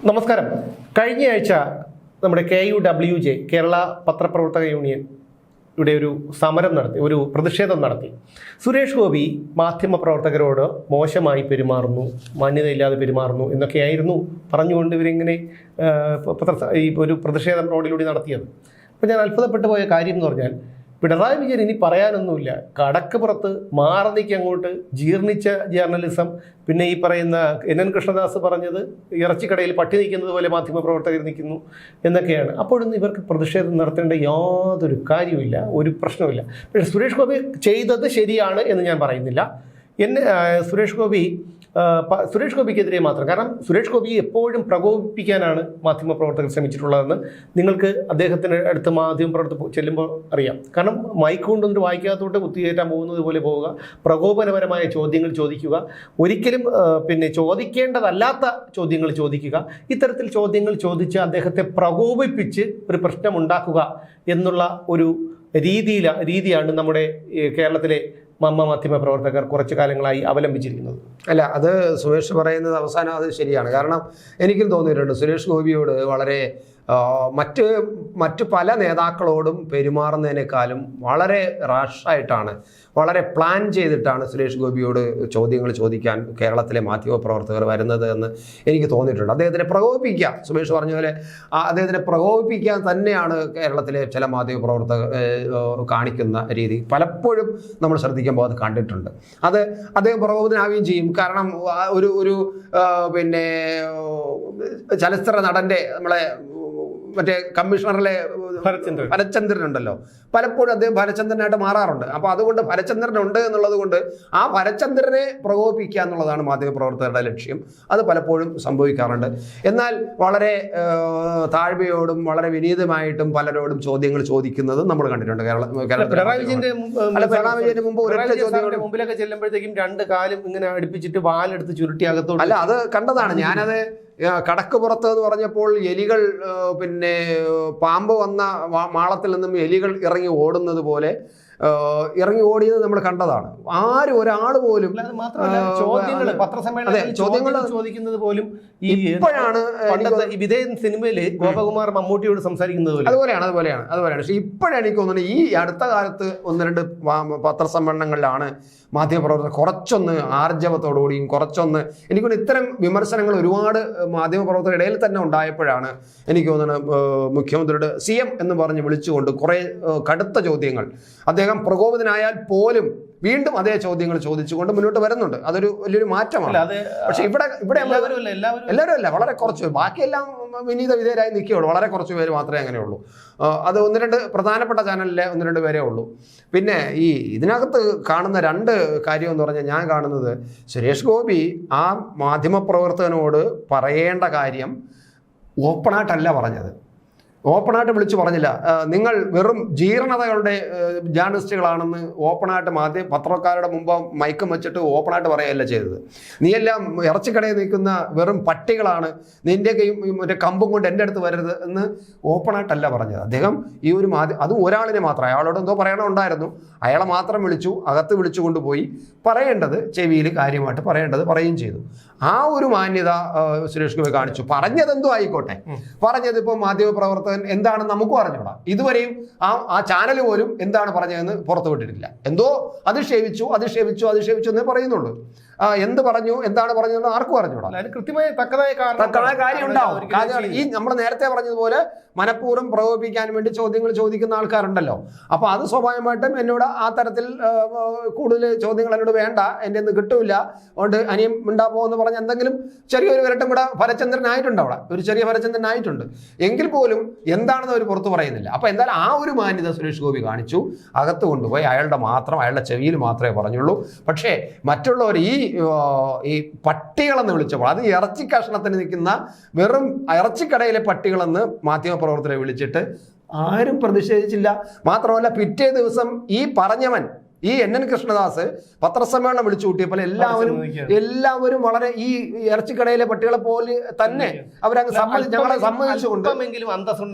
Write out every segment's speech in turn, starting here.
നമസ്കാരം. കഴിഞ്ഞയാഴ്ച നമ്മുടെ KUWJ കേരള പത്രപ്രവർത്തക യൂണിയൻ ഇവിടെ ഒരു സമരം നടത്തി, ഒരു പ്രതിഷേധം നടത്തി. സുരേഷ് ഗോപി മാധ്യമപ്രവർത്തകരോട് മോശമായി പെരുമാറുന്നു, മാന്യതയില്ലാതെ പെരുമാറുന്നു എന്നൊക്കെയായിരുന്നു പറഞ്ഞുകൊണ്ട് ഇവരിങ്ങനെ ഈ ഒരു പ്രതിഷേധം റോഡിലൂടെ നടത്തിയത്. അപ്പോൾ ഞാൻ അത്ഭുതപ്പെട്ടു പോയ കാര്യം എന്ന് പറഞ്ഞാൽ, പിണറായി വിജയൻ ഇനി പറയാനൊന്നുമില്ല. കടക്ക് പുറത്ത് മാറന്നിക്ക് അങ്ങോട്ട് ജീർണിച്ച ജേർണലിസം, പിന്നെ ഈ പറയുന്ന NN കൃഷ്ണദാസ് പറഞ്ഞത് ഇറച്ചിക്കടയിൽ പട്ടി നിൽക്കുന്നത് പോലെ മാധ്യമപ്രവർത്തകർ നിൽക്കുന്നു എന്നൊക്കെയാണ്. അപ്പോഴൊന്നും ഇവർക്ക് പ്രതിഷേധം നടത്തേണ്ട യാതൊരു കാര്യമില്ല, ഒരു പ്രശ്നമില്ല. പക്ഷേ സുരേഷ് ഗോപി ചെയ്തത് ശരിയാണ് എന്ന് ഞാൻ പറയുന്നില്ല. സുരേഷ് ഗോപിക്കെതിരെ മാത്രം, കാരണം സുരേഷ് ഗോപി എപ്പോഴും പ്രകോപിപ്പിക്കാനാണ് മാധ്യമപ്രവർത്തകർ ശ്രമിച്ചിട്ടുള്ളതെന്ന് നിങ്ങൾക്ക് അദ്ദേഹത്തിന് അടുത്ത് മാധ്യമപ്രവർത്തകർ ചെല്ലുമ്പോൾ അറിയാം. കാരണം മൈക്ക് കൊണ്ടൊന്നും വായിക്കാത്തോട്ട് കുത്തികയറ്റാൻ പോകുന്നത് പോലെ പോവുക, പ്രകോപനപരമായ ചോദ്യങ്ങൾ ചോദിക്കുക, ഒരിക്കലും ചോദിക്കേണ്ടതല്ലാത്ത ചോദ്യങ്ങൾ ചോദിക്കുക, ഇത്തരത്തിൽ ചോദ്യങ്ങൾ ചോദിച്ച് അദ്ദേഹത്തെ പ്രകോപിപ്പിച്ച് ഒരു പ്രശ്നമുണ്ടാക്കുക എന്നുള്ള ഒരു രീതിയാണ് നമ്മുടെ കേരളത്തിലെ മാധ്യമ പ്രവർത്തകർ കുറച്ചു കാലങ്ങളായി അവലംബിച്ചിരിക്കുന്നത്. അല്ല, അത് സുരേഷ് പറയുന്നത് അവസാനം അത് ശരിയാണ്. കാരണം എനിക്കും തോന്നിയിട്ടുണ്ട് സുരേഷ് ഗോപിയോട് വളരെ മറ്റ് പല നേതാക്കളോടും പെരുമാറുന്നതിനേക്കാളും വളരെ റാഷായിട്ടാണ്, വളരെ പ്ലാൻ ചെയ്തിട്ടാണ് സുരേഷ് ഗോപിയോട് ചോദ്യങ്ങൾ ചോദിക്കാൻ കേരളത്തിലെ മാധ്യമപ്രവർത്തകർ വരുന്നത് എന്ന് എനിക്ക് തോന്നിയിട്ടുണ്ട്. അദ്ദേഹത്തിനെ പ്രകോപിപ്പിക്കുക, സുരേഷ് പറഞ്ഞ പോലെ അദ്ദേഹത്തിനെ പ്രകോപിപ്പിക്കാൻ തന്നെയാണ് കേരളത്തിലെ ചില മാധ്യമപ്രവർത്തകർ കാണിക്കുന്ന രീതി. പലപ്പോഴും നമ്മൾ ശ്രദ്ധിക്കുമ്പോൾ അത് കണ്ടിട്ടുണ്ട്. അത് അദ്ദേഹം പ്രകോപനാവുകയും ചെയ്യും. കാരണം ഒരു ചലച്ചിത്ര നടൻ്റെ നമ്മളെ മറ്റേ കമ്മീഷണറിലെ ഭരചന്ദ്രൻ ഉണ്ടല്ലോ, പലപ്പോഴും അദ്ദേഹം ഭരചന്ദ്രനായിട്ട് മാറാറുണ്ട്. അപ്പോൾ അതുകൊണ്ട് ഭരചന്ദ്രനുണ്ട് എന്നുള്ളത് കൊണ്ട് ആ ഭരചന്ദ്രനെ പ്രകോപിപ്പിക്കുക എന്നുള്ളതാണ് മാധ്യമപ്രവർത്തകരുടെ ലക്ഷ്യം. അത് പലപ്പോഴും സംഭവിക്കാറുണ്ട്. എന്നാൽ വളരെ താഴ്മയോടും വളരെ വിനീതമായിട്ടും പലരോടും ചോദ്യങ്ങൾ ചോദിക്കുന്നത് നമ്മൾ കണ്ടിട്ടുണ്ട്. പിണറായി വിജയന്റെ മുമ്പിലൊക്കെ ചെല്ലുമ്പോഴത്തേക്കും രണ്ട് കാലും ഇങ്ങനെ അടുപ്പിച്ചിട്ട് വാലെടുത്ത് ചുരുട്ടി അകത്തോട്ട്. അല്ല, അത് കണ്ടതാണ് ഞാനത്. കടക്ക് പുറത്ത് എന്ന് പറഞ്ഞപ്പോൾ എലികൾ പാമ്പ് വന്ന മാളത്തിൽ നിന്നും എലികൾ ഇറങ്ങി ഓടുന്നത് പോലെ ഇറങ്ങി ഓടിയത് നമ്മൾ കണ്ടതാണ്. ഒരാൾ പോലും ചോദ്യങ്ങൾ ചോദിക്കുന്നത് പോലും ഇപ്പോഴാണ് വിധേയൻ സിനിമയില് ഗോപകുമാർ മമ്മൂട്ടിയോട് സംസാരിക്കുന്നത് അതുപോലെയാണ്. പക്ഷെ ഇപ്പോഴാണ് എനിക്ക് തോന്നുന്നത് ഈ അടുത്ത കാലത്ത് 1-2 പത്രസമ്മേളനങ്ങളിലാണ് മാധ്യമപ്രവർത്തകർ കുറച്ചൊന്ന് ആർജവത്തോടുകൂടിയും കുറച്ചൊന്ന് എനിക്കൊന്ന് ഇത്തരം വിമർശനങ്ങൾ ഒരുപാട് മാധ്യമപ്രവർത്തകരുടെ ഇടയിൽ തന്നെ ഉണ്ടായപ്പോഴാണ് എനിക്ക് തോന്നുന്നത് മുഖ്യമന്ത്രിയുടെ CM എന്ന് പറഞ്ഞ് വിളിച്ചുകൊണ്ട് കുറേ കടുത്ത ചോദ്യങ്ങൾ, അദ്ദേഹം പ്രകോപിതനായാൽ പോലും വീണ്ടും അതേ ചോദ്യങ്ങൾ ചോദിച്ചുകൊണ്ട് മുന്നോട്ട് വരുന്നുണ്ട്. അതൊരു വലിയൊരു മാറ്റമാണ്. പക്ഷെ ഇവിടെ എല്ലാവരും അല്ല, വളരെ കുറച്ച്, ബാക്കിയെല്ലാം വിനീത വിധേയരായി നിൽക്കുകയുള്ളൂ. വളരെ കുറച്ച് പേര് മാത്രമേ അങ്ങനെയുള്ളൂ. അത് 1-2 പ്രധാനപ്പെട്ട ചാനലിലെ 1-2 പേരേ ഉള്ളൂ. പിന്നെ ഇതിനകത്ത് കാണുന്ന 2 കാര്യം എന്ന് പറഞ്ഞാൽ, ഞാൻ കാണുന്നത് സുരേഷ് ഗോപി ആ മാധ്യമപ്രവർത്തകനോട് പറയേണ്ട കാര്യം ഓപ്പണായിട്ടല്ല പറഞ്ഞത്. ഓപ്പണായിട്ട് വിളിച്ചു പറഞ്ഞില്ല. നിങ്ങൾ വെറും ജീർണതകളുടെ ജേർണലിസ്റ്റുകളാണെന്ന് ഓപ്പണായിട്ട് പത്രക്കാരുടെ മുമ്പ് മയക്കം വെച്ചിട്ട് ഓപ്പണായിട്ട് പറയുകയല്ല ചെയ്തത്. നീയെല്ലാം ഇറച്ചിക്കടയിൽ നിൽക്കുന്ന വെറും പട്ടികളാണ്, നിൻ്റെ മറ്റേ കമ്പും കൊണ്ട് എൻ്റെ അടുത്ത് വരരുത് എന്ന് ഓപ്പണായിട്ടല്ല പറഞ്ഞത്. അദ്ദേഹം ഈ ഒരു അതും ഒരാളിനെ മാത്രം, അയാളോട് എന്തോ പറയണമുണ്ടായിരുന്നു, അയാളെ മാത്രം വിളിച്ചു, അകത്ത് വിളിച്ചു കൊണ്ടുപോയി പറയേണ്ടത് ചെവിയിൽ കാര്യമായിട്ട് പറയേണ്ടത് പറയുകയും ചെയ്തു. ആ ഒരു മാന്യത സുരേഷ് ഗോപി കാണിച്ചു. പറഞ്ഞതെന്തോ ആയിക്കോട്ടെ, പറഞ്ഞത് ഇപ്പോൾ മാധ്യമപ്രവർത്തകൻ എന്താണെന്ന് നമുക്കും അറിഞ്ഞൂടാ. ഇതുവരെയും ആ ചാനൽ പോലും എന്താണ് പറഞ്ഞതെന്ന് പുറത്തു വിട്ടിട്ടില്ല. എന്തോ അധിക്ഷേപിച്ചു എന്നേ പറയുന്നുള്ളൂ. എന്ത് പറഞ്ഞു, എന്താണ് പറഞ്ഞതെന്ന് ആർക്കും അറിഞ്ഞൂടാ. കൃത്യമായ തക്കതായ കാര്യം ഉണ്ടാവും. ഈ നമ്മൾ നേരത്തെ പറഞ്ഞതുപോലെ മനഃപൂർവ്വം പ്രകോപിപ്പിക്കാൻ വേണ്ടി ചോദ്യങ്ങൾ ചോദിക്കുന്ന ആൾക്കാരുണ്ടല്ലോ. അപ്പോൾ അത് സ്വാഭാവികമായിട്ടും എന്നോട് ആ തരത്തിൽ കൂടുതൽ ചോദ്യങ്ങൾ എന്നോട് വേണ്ട, എൻ്റെ ഒന്നും കിട്ടൂല, അതുകൊണ്ട് അനിയം ഉണ്ടാകുമോ എന്ന് പറഞ്ഞ് എന്തെങ്കിലും ചെറിയൊരു വിരട്ടം കൂടെ ഭരചന്ദ്രനായിട്ടുണ്ട്. അവിടെ ഒരു ചെറിയ ഭരചന്ദ്രനായിട്ടുണ്ട്. എങ്കിൽ പോലും എന്താണെന്ന് അവർ പുറത്തു പറയുന്നില്ല. അപ്പോൾ എന്തായാലും ആ ഒരു മാന്യത സുരേഷ് ഗോപി കാണിച്ചു. അകത്ത് കൊണ്ടുപോയി അയാളുടെ ചെവിയിൽ മാത്രമേ പറഞ്ഞുള്ളൂ. പക്ഷേ മറ്റുള്ളവർ ഈ പട്ടികളെന്ന് വിളിച്ചപ്പോൾ, അത് ഇറച്ചി കഷ്ണത്തിന് നിൽക്കുന്ന വെറും ഇറച്ചിക്കടയിലെ പട്ടികളെന്ന് മാധ്യമപ്രവർത്തകരെ വിളിച്ചിട്ട് ആരും പ്രതിഷേധിച്ചില്ല. മാത്രമല്ല പിറ്റേ ദിവസം ഈ പറഞ്ഞവൻ ഈ NN കൃഷ്ണദാസ് പത്രസമ്മേളനം വിളിച്ചു കൂട്ടിയപ്പോൾ എല്ലാവരും വളരെ ഈ ഇറച്ചിക്കടയിലെ പട്ടികളെ പോലെ തന്നെ അവരങ്ങ് ഞങ്ങളെ സമ്മതിച്ചുകൊണ്ട്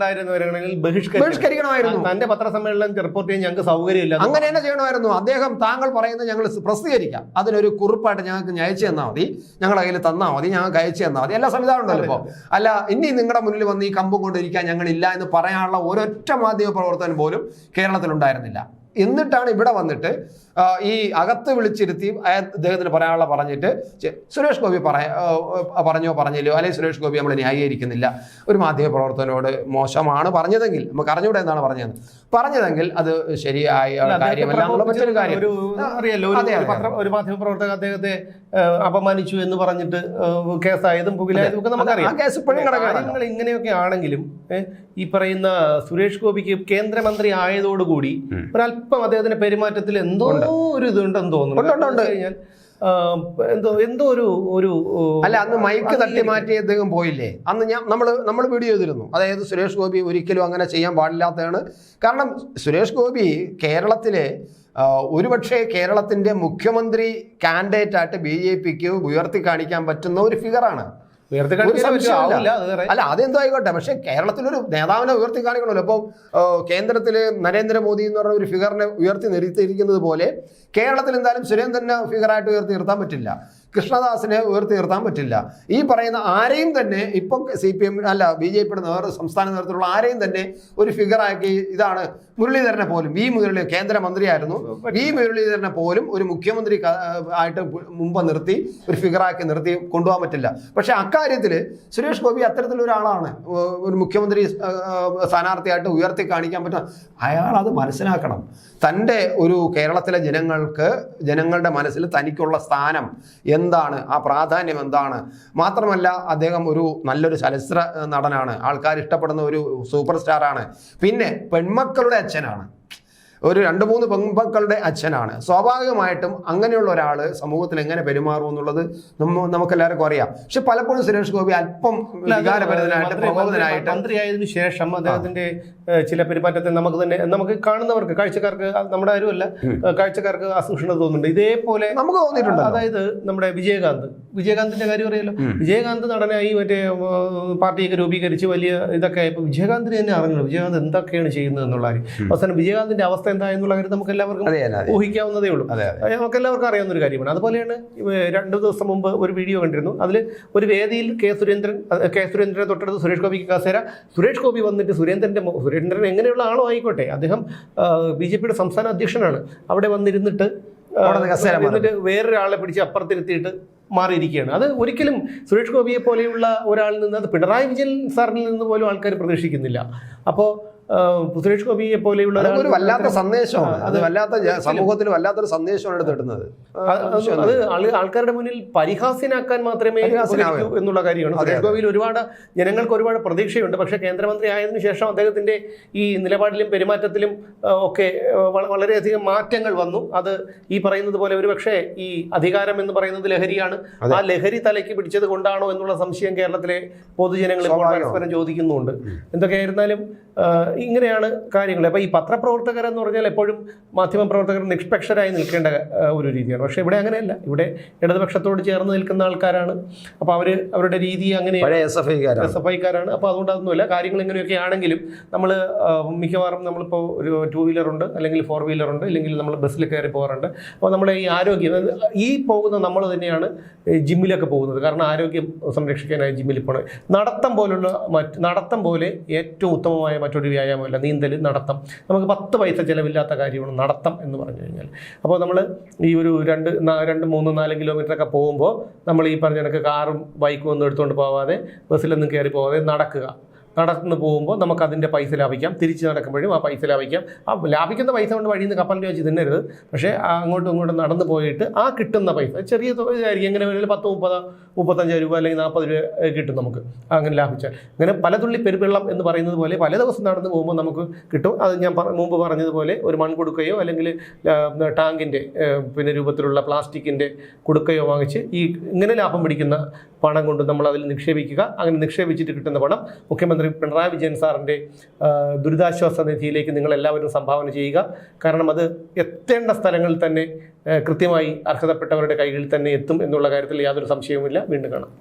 ബഹിഷ്കരിക്കണമായിരുന്നു. തന്റെ പത്രസമ്മേളനം റിപ്പോർട്ട് ചെയ്യാൻ ഞങ്ങൾക്ക് സൗകര്യമില്ല. അങ്ങനെ തന്നെ ചെയ്യണമായിരുന്നു. അദ്ദേഹം താങ്കൾ പറയുന്നത് ഞങ്ങൾ പ്രസിദ്ധീകരിക്കാം, അതിനൊരു കുറിപ്പായിട്ട് ഞങ്ങൾക്ക് അയച്ചു തന്നാൽ മതി, ഞങ്ങളുടെ കയ്യിൽ തന്നാൽ മതി, ഞങ്ങൾക്ക് അയച്ചു തന്നാൽ മതി. എല്ലാ സംവിധാനം ഉണ്ടല്ലോ ഇപ്പോൾ. അല്ല ഇനി നിങ്ങളുടെ മുന്നിൽ വന്ന് ഈ കമ്പും കൊണ്ടിരിക്കാൻ ഞങ്ങളില്ല എന്ന് പറയാനുള്ള ഒരൊറ്റ മാധ്യമ പ്രവർത്തനം പോലും കേരളത്തിലുണ്ടായിരുന്നില്ല. എന്നിട്ടാണ് ഇവിടെ വന്നിട്ട് ഈ അകത്ത് വിളിച്ചിരുത്തി അദ്ദേഹത്തിന് പറയാനുള്ള പറഞ്ഞിട്ട് സുരേഷ് ഗോപി പറഞ്ഞില്ലോ, അല്ലെങ്കിൽ സുരേഷ് ഗോപി നമ്മൾ ന്യായീകരിക്കുന്നില്ല, ഒരു മാധ്യമ പ്രവർത്തനോട് മോശമാണ് പറഞ്ഞതെങ്കിൽ, നമുക്ക് അറിഞ്ഞൂടെ എന്നാണ് പറഞ്ഞതെങ്കിൽ അത് ശരിയായ കാര്യമല്ല. മറ്റൊരു കാര്യം അറിയാലോ, ഒരു മാധ്യമ പ്രവർത്തകർ അദ്ദേഹത്തെ അപമാനിച്ചു എന്ന് പറഞ്ഞിട്ട് കേസായതും പുകിലായതും ഒക്കെ നമുക്കറിയാം. കാര്യങ്ങൾ ഇങ്ങനെയൊക്കെ ആണെങ്കിലും ഈ പറയുന്ന സുരേഷ് ഗോപിക്ക് കേന്ദ്രമന്ത്രി ആയതോടുകൂടി ഒരല്പം അദ്ദേഹത്തിന്റെ പെരുമാറ്റത്തിൽ എന്തോ ഒരു ഇതുണ്ടെന്ന് തോന്നുന്നു. എന്തോ ഒരു അല്ല, അന്ന് മൈക്ക് തട്ടി മാറ്റി അദ്ദേഹം പോയില്ലേ? അന്ന് നമ്മൾ വീഡിയോ ചെയ്തിരുന്നു. അതായത് സുരേഷ് ഗോപി ഒരിക്കലും അങ്ങനെ ചെയ്യാൻ പാടില്ലാത്തതാണ്. കാരണം സുരേഷ് ഗോപി കേരളത്തിലെ ഒരുപക്ഷെ കേരളത്തിന്റെ മുഖ്യമന്ത്രി കാൻഡിഡേറ്റ് ആയിട്ട് BJPക്ക് ഉയർത്തി കാണിക്കാൻ പറ്റുന്ന ഒരു ഫിഗറാണ്. അല്ല അതെന്തോ ആയിക്കോട്ടെ, പക്ഷെ കേരളത്തിലൊരു നേതാവിനെ ഉയർത്തി കാണിക്കണമല്ലോ. ഇപ്പോൾ കേന്ദ്രത്തില് നരേന്ദ്രമോദി എന്ന് പറഞ്ഞ ഒരു ഫിഗറിനെ ഉയർത്തി നിർത്തിയിരിക്കുന്നത് പോലെ കേരളത്തിൽ എന്തായാലും സുരേന്ദ്രനെ ഫിഗറായിട്ട് ഉയർത്തി നിർത്താൻ പറ്റില്ല, കൃഷ്ണദാസിനെ ഉയർത്തി നിർത്താൻ പറ്റില്ല. ഈ പറയുന്ന ആരെയും തന്നെ ഇപ്പം CPM അല്ല BJPയുടെ സംസ്ഥാന നേതൃത്വത്തിലുള്ള ആരെയും തന്നെ ഒരു ഫിഗറാക്കി. ഇതാണ് മുരളീധരനെ പോലും, മുരളി കേന്ദ്രമന്ത്രിയായിരുന്നു, മുരളീധരനെ പോലും ഒരു മുഖ്യമന്ത്രി ആയിട്ട് മുമ്പ് നിർത്തി ഒരു ഫിഗറാക്കി നിർത്തി കൊണ്ടുപോകാൻ പറ്റില്ല. പക്ഷെ അക്കാര്യത്തിൽ സുരേഷ് ഗോപി അത്തരത്തിലൊരാളാണ്. ഒരു മുഖ്യമന്ത്രി സ്ഥാനാർത്ഥിയായിട്ട് ഉയർത്തി കാണിക്കാൻ പറ്റും. അയാൾ അത് മനസ്സിലാക്കണം. തൻ്റെ ഒരു കേരളത്തിലെ ജനങ്ങളുടെ മനസ്സിൽ തനിക്കുള്ള സ്ഥാനം എന്താണ്, ആ പ്രാധാന്യം എന്താണ്. മാത്രമല്ല അദ്ദേഹം ഒരു നല്ലൊരു ചലച്ചിത്ര നടനാണ്, ആൾക്കാർ ഇഷ്ടപ്പെടുന്ന ഒരു സൂപ്പർ സ്റ്റാറാണ്, പിന്നെ പെൺമക്കളുടെ അച്ഛനാണ്, ഒരു 2-3 പെൺമക്കളുടെ അച്ഛനാണ്. സ്വാഭാവികമായിട്ടും അങ്ങനെയുള്ള ഒരാൾ സമൂഹത്തിൽ എങ്ങനെ പെരുമാറും എന്നുള്ളത് നമുക്കെല്ലാവർക്കും അറിയാം. പക്ഷെ പലപ്പോഴും സുരേഷ് ഗോപി അല്പം വികാരപരിതനായിട്ട് പ്രബോധനായിട്ട് മന്ത്രിയായതിനു ശേഷം അദ്ദേഹത്തിന്റെ ചില പെരുമാറ്റത്തിൽ നമുക്ക് കാണുന്നവർക്ക്, കാഴ്ചക്കാർക്ക്, നമ്മുടെ ആരുമല്ല കാഴ്ചക്കാർക്ക് അസൂക്ഷ്മത തോന്നുന്നുണ്ട്. ഇതേപോലെ നമുക്ക് തോന്നിയിട്ടുണ്ട്. അതായത് നമ്മുടെ വിജയകാന്തിന്റെ കാര്യം അറിയാലോ. വിജയകാന്ത് നടനായി മറ്റേ പാർട്ടിയൊക്കെ രൂപീകരിച്ച് വലിയ ഇതൊക്കെ ആയപ്പോൾ വിജയകാന്തിന് തന്നെ അറിഞ്ഞു വിജയകാന്ത് എന്തൊക്കെയാണ് ചെയ്യുന്നത് എന്നുള്ള കാര്യം. അവസാനം വിജയകാന്തിന്റെ അവസ്ഥ എന്താ എന്നുള്ള കാര്യം നമുക്ക് എല്ലാവർക്കും ഊഹിക്കാവുന്നതേ ഉള്ളൂ. നമുക്ക് എല്ലാവർക്കും അറിയാവുന്ന ഒരു കാര്യമാണ്. അതുപോലെയാണ് 2 ദിവസം മുമ്പ് ഒരു വീഡിയോ കണ്ടിരുന്നു. അതിൽ ഒരു വേദിയിൽ കെ സുരേന്ദ്രനെ തൊട്ടടുത്ത് സുരേഷ് ഗോപിക്ക് കസേര, സുരേഷ് ഗോപി വന്നിട്ട് സുരേന്ദ്രൻ എങ്ങനെയുള്ള ആളോ ആയിക്കോട്ടെ, അദ്ദേഹം BJPയുടെ സംസ്ഥാന അധ്യക്ഷനാണ്, അവിടെ വന്നിരുന്നിട്ട് വേറൊരാളെ പിടിച്ച് അപ്പുറത്തിരുത്തിയിട്ട് മാറിയിരിക്കുകയാണ്. അത് ഒരിക്കലും സുരേഷ് ഗോപിയെ പോലെയുള്ള ഒരാളിൽ നിന്ന്, അത് പിണറായി വിജയൻ സാറിൽ നിന്ന് പോലും ആൾക്കാർ പ്രതീക്ഷിക്കുന്നില്ല. അപ്പോൾ സുരേഷ് ഗോപിയെ പോലെയുള്ള ഒരു വല്ലാത്ത സന്ദേശമാണ്, അത് സമൂഹത്തിൽ വല്ലാത്തൊരു സന്ദേശമാണ് എടുത്തിടുന്നത്. അത് ആൾക്കാരുടെ മുന്നിൽ പരിഹാസ്യനാക്കാൻ മാത്രമേ എന്നുള്ള കാര്യമാണ്. സുരേഷ് ഗോപിയിൽ ജനങ്ങൾക്ക് ഒരുപാട് പ്രതീക്ഷയുണ്ട്. പക്ഷേ കേന്ദ്രമന്ത്രി ആയതിനു ശേഷം അദ്ദേഹത്തിന്റെ ഈ നിലപാടിലും പെരുമാറ്റത്തിലും ഒക്കെ വളരെയധികം മാറ്റങ്ങൾ വന്നു. അത് ഈ പറയുന്നത് പോലെ ഒരുപക്ഷെ ഈ അധികാരം എന്ന് പറയുന്നത് ലഹരിയാണ്. ആ ലഹരി തലയ്ക്ക് പിടിച്ചത് കൊണ്ടാണോ എന്നുള്ള സംശയം കേരളത്തിലെ പൊതുജനങ്ങൾ ഇപ്പോൾ പരസ്പരം ചോദിക്കുന്നുണ്ട്. എന്തൊക്കെയായിരുന്നാലും ഇങ്ങനെയാണ് കാര്യങ്ങൾ. അപ്പോൾ ഈ പത്രപ്രവർത്തകർ എന്ന് പറഞ്ഞാൽ എപ്പോഴും മാധ്യമപ്രവർത്തകർ നിഷ്പക്ഷരായി നിൽക്കേണ്ട ഒരു രീതിയാണ്. പക്ഷേ ഇവിടെ അങ്ങനെയല്ല. ഇവിടെ ഇടതുപക്ഷത്തോട് ചേർന്ന് നിൽക്കുന്ന ആൾക്കാരാണ്. അപ്പോൾ അവരുടെ രീതി അങ്ങനെ SFIക്കാരാണ്. അപ്പോൾ അതുകൊണ്ട് അതൊന്നുമില്ല. കാര്യങ്ങൾ ഇങ്ങനെയൊക്കെ ആണെങ്കിലും നമ്മൾ മിക്കവാറും നമ്മളിപ്പോൾ ഒരു 2 വീലർ ഉണ്ട്, അല്ലെങ്കിൽ 4 വീലർ ഉണ്ട്, അല്ലെങ്കിൽ നമ്മൾ ബസ്സിൽ കയറി പോകാറുണ്ട്. അപ്പോൾ നമ്മുടെ ഈ ആരോഗ്യം ഈ പോകുന്ന നമ്മൾ തന്നെയാണ് ജിമ്മിലൊക്കെ പോകുന്നത്. കാരണം ആരോഗ്യം സംരക്ഷിക്കാനായി ജിമ്മിൽ പോകണം. നടത്തം പോലെ ഏറ്റവും ഉത്തമമായ മറ്റൊരു വ്യായാമമല്ല നീന്തൽ, നടത്തം. നമുക്ക് 10 പൈസ ചിലവില്ലാത്ത കാര്യമാണ് നടത്തം എന്ന് പറഞ്ഞു കഴിഞ്ഞാൽ. അപ്പോൾ നമ്മൾ ഈ ഒരു 2, 3, 4 കിലോമീറ്ററൊക്കെ പോകുമ്പോൾ നമ്മൾ ഈ പറഞ്ഞ കണക്ക് കാറും ബൈക്കും ഒന്നും എടുത്തുകൊണ്ട് പോവാതെ, ബസ്സിലൊന്നും കയറി പോവാതെ നടന്നു പോകുമ്പോൾ നമുക്ക് അതിൻ്റെ പൈസ ലാഭിക്കാം. തിരിച്ച് നടക്കുമ്പോഴും ആ പൈസ ലാഭിക്കാം. ആ ലാഭിക്കുന്ന പൈസ കൊണ്ട് വഴിയിൽ നിന്ന് കപ്പലിൽ വെച്ച് തിന്നരുത്. പക്ഷേ അങ്ങോട്ടും ഇങ്ങോട്ടും നടന്നു പോയിട്ട് ആ കിട്ടുന്ന പൈസ ചെറിയ തുകയായിരിക്കും. എങ്ങനെ വേണമെങ്കിലും 10, 30, 35 രൂപ അല്ലെങ്കിൽ 40 രൂപ കിട്ടും നമുക്ക് അങ്ങനെ ലാഭിച്ചാൽ. അങ്ങനെ പലതുള്ളി പെരുവെള്ളം എന്ന് പറയുന്നത് പോലെ പല ദിവസം നടന്നു പോകുമ്പോൾ നമുക്ക് കിട്ടും. അത് ഞാൻ മുമ്പ് പറഞ്ഞതുപോലെ ഒരു മൺകുടുക്കയോ അല്ലെങ്കിൽ ടാങ്കിൻ്റെ രൂപത്തിലുള്ള പ്ലാസ്റ്റിക്കിൻ്റെ കുടുക്കയോ വാങ്ങിച്ച് ഇങ്ങനെ ലാഭം പിടിക്കുന്ന പണം കൊണ്ട് നമ്മൾ അതിൽ നിക്ഷേപിക്കുക. അങ്ങനെ നിക്ഷേപിച്ചിട്ട് കിട്ടുന്ന പണം മുഖ്യമന്ത്രി മുഖ്യമന്ത്രി പിണറായി വിജയൻ സാറിൻ്റെ ദുരിതാശ്വാസ നിധിയിലേക്ക് നിങ്ങളെല്ലാവരും സംഭാവന ചെയ്യുക. കാരണം അത് എത്തേണ്ട സ്ഥലങ്ങളിൽ തന്നെ കൃത്യമായി അർഹതപ്പെട്ടവരുടെ കൈകളിൽ തന്നെ എത്തും എന്നുള്ള കാര്യത്തിൽ യാതൊരു സംശയവുമില്ല. വീണ്ടും കാണാം.